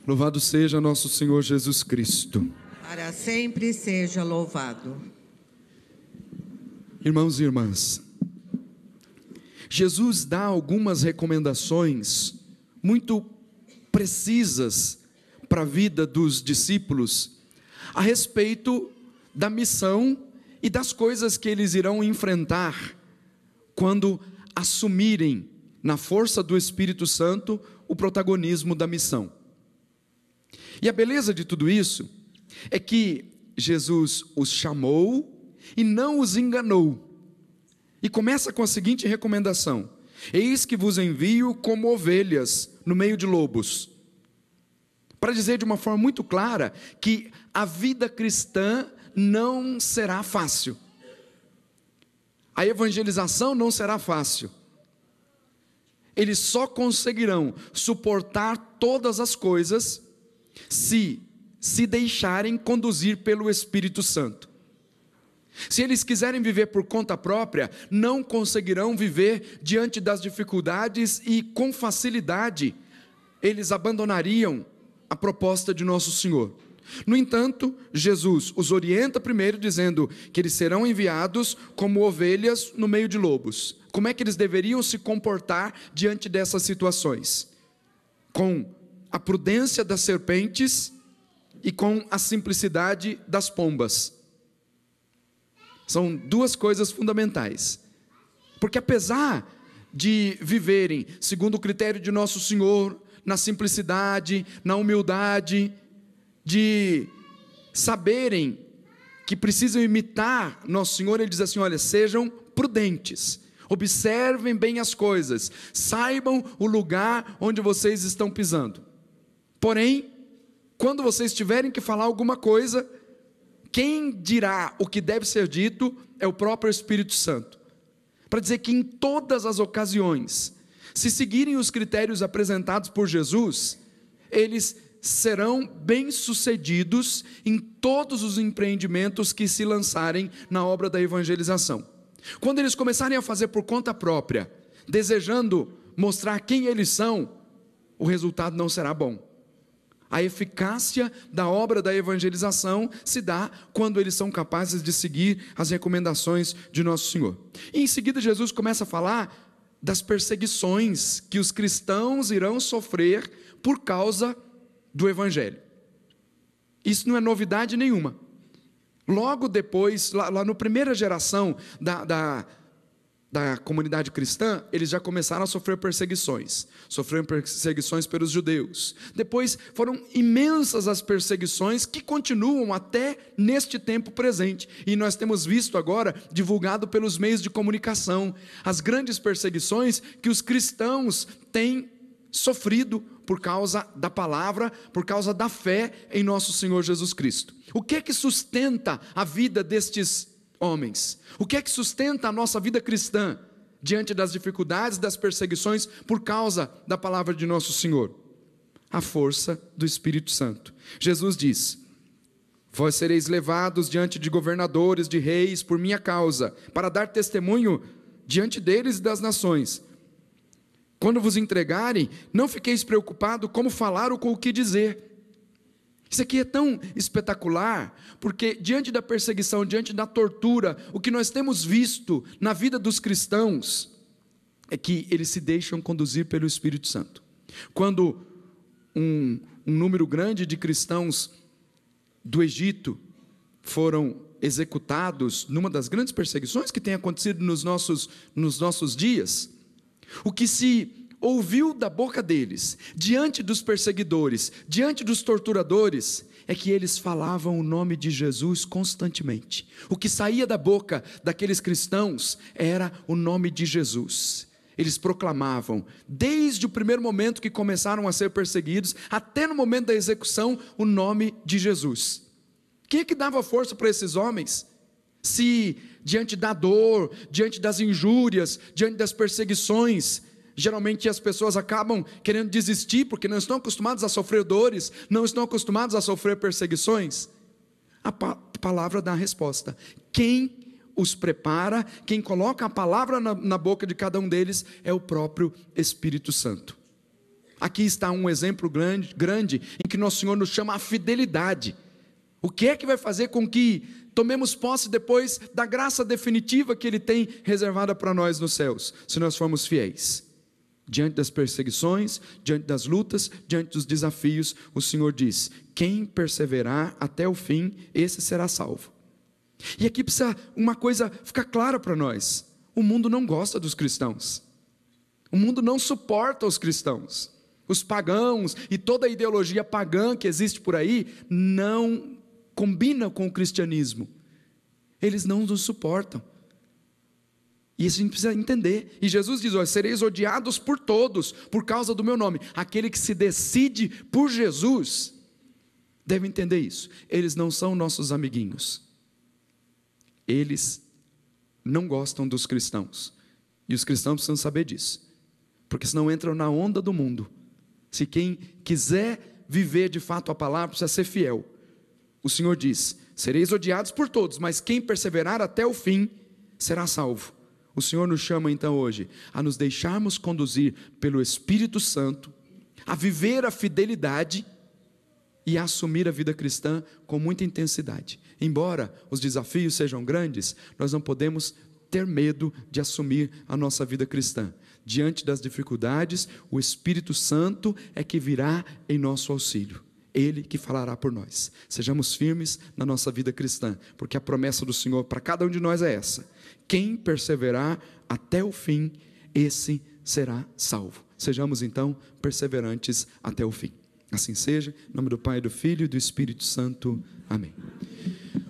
Louvado seja nosso Senhor Jesus Cristo. Para sempre seja louvado. Irmãos e irmãs, Jesus dá algumas recomendações muito precisas para a vida dos discípulos a respeito da missão e das coisas que eles irão enfrentar quando assumirem, na força do Espírito Santo, o protagonismo da missão. E a beleza de tudo isso é que Jesus os chamou e não os enganou. E começa com a seguinte recomendação: eis que vos envio como ovelhas no meio de lobos. Para dizer de uma forma muito clara que a vida cristã não será fácil. A evangelização não será fácil. Eles só conseguirão suportar todas as coisas se deixarem conduzir pelo Espírito Santo. Se eles quiserem viver por conta própria, não conseguirão viver diante das dificuldades e com facilidade eles abandonariam a proposta de nosso Senhor. No entanto, Jesus os orienta primeiro dizendo que eles serão enviados como ovelhas no meio de lobos. Como é que eles deveriam se comportar diante dessas situações? Com a prudência das serpentes e com a simplicidade das pombas. São duas coisas fundamentais. Porque apesar de viverem segundo o critério de nosso Senhor, na simplicidade, na humildade, de saberem que precisam imitar nosso Senhor, Ele diz assim: olha, sejam prudentes, observem bem as coisas, saibam o lugar onde vocês estão pisando. Porém, quando vocês tiverem que falar alguma coisa, quem dirá o que deve ser dito é o próprio Espírito Santo. Para dizer que em todas as ocasiões, se seguirem os critérios apresentados por Jesus, eles serão bem-sucedidos em todos os empreendimentos que se lançarem na obra da evangelização. Quando eles começarem a fazer por conta própria, desejando mostrar quem eles são, o resultado não será bom. A eficácia da obra da evangelização se dá quando eles são capazes de seguir as recomendações de nosso Senhor. E em seguida Jesus começa a falar das perseguições que os cristãos irão sofrer por causa do Evangelho. Isso não é novidade nenhuma. Logo depois, lá na primeira geração da comunidade cristã, eles já começaram a sofrer perseguições. Sofreram perseguições pelos judeus. Depois foram imensas as perseguições que continuam até neste tempo presente. E nós temos visto agora, divulgado pelos meios de comunicação, as grandes perseguições que os cristãos têm sofrido por causa da palavra, por causa da fé em nosso Senhor Jesus Cristo. O que é que sustenta a vida destes homens? O que é que sustenta a nossa vida cristã diante das dificuldades, das perseguições por causa da palavra de nosso Senhor? A força do Espírito Santo. Jesus diz: vós sereis levados diante de governadores, de reis, por minha causa, para dar testemunho diante deles e das nações. Quando vos entregarem, não fiqueis preocupados como falar ou com o que dizer. Isso aqui é tão espetacular, porque diante da perseguição, diante da tortura, o que nós temos visto na vida dos cristãos é que eles se deixam conduzir pelo Espírito Santo. Quando um número grande de cristãos do Egito foram executados numa das grandes perseguições que tem acontecido nos nossos dias, o que se ouviu da boca deles, diante dos perseguidores, diante dos torturadores, é que eles falavam o nome de Jesus constantemente. O que saía da boca daqueles cristãos era o nome de Jesus. Eles proclamavam, desde o primeiro momento que começaram a ser perseguidos, até no momento da execução, o nome de Jesus. Quem é que dava força para esses homens? Se diante da dor, diante das injúrias, diante das perseguições, geralmente as pessoas acabam querendo desistir, porque não estão acostumados a sofrer dores, não estão acostumados a sofrer perseguições. A palavra dá a resposta. Quem os prepara, quem coloca a palavra na boca de cada um deles, é o próprio Espírito Santo. Aqui está um exemplo grande em que nosso Senhor nos chama à fidelidade. O que é que vai fazer com que tomemos posse depois da graça definitiva que Ele tem reservada para nós nos céus, se nós formos fiéis? Diante das perseguições, diante das lutas, diante dos desafios, o Senhor diz: quem perseverar até o fim, esse será salvo. E aqui precisa uma coisa ficar clara para nós: o mundo não gosta dos cristãos, o mundo não suporta os cristãos, os pagãos e toda a ideologia pagã que existe por aí não combina com o cristianismo, eles não nos suportam. E isso a gente precisa entender. E Jesus diz: olha, sereis odiados por todos, por causa do meu nome. Aquele que se decide por Jesus, deve entender isso. Eles não são nossos amiguinhos. Eles não gostam dos cristãos. E os cristãos precisam saber disso. Porque senão entram na onda do mundo. Se quem quiser viver de fato a palavra, precisa ser fiel. O Senhor diz: sereis odiados por todos, mas quem perseverar até o fim, será salvo. O Senhor nos chama então hoje a nos deixarmos conduzir pelo Espírito Santo, a viver a fidelidade e a assumir a vida cristã com muita intensidade. Embora os desafios sejam grandes, nós não podemos ter medo de assumir a nossa vida cristã. Diante das dificuldades, o Espírito Santo é que virá em nosso auxílio. Ele que falará por nós. Sejamos firmes na nossa vida cristã, porque a promessa do Senhor para cada um de nós é essa: quem perseverar até o fim, esse será salvo. Sejamos então perseverantes até o fim. Assim seja, em nome do Pai, do Filho e do Espírito Santo. Amém.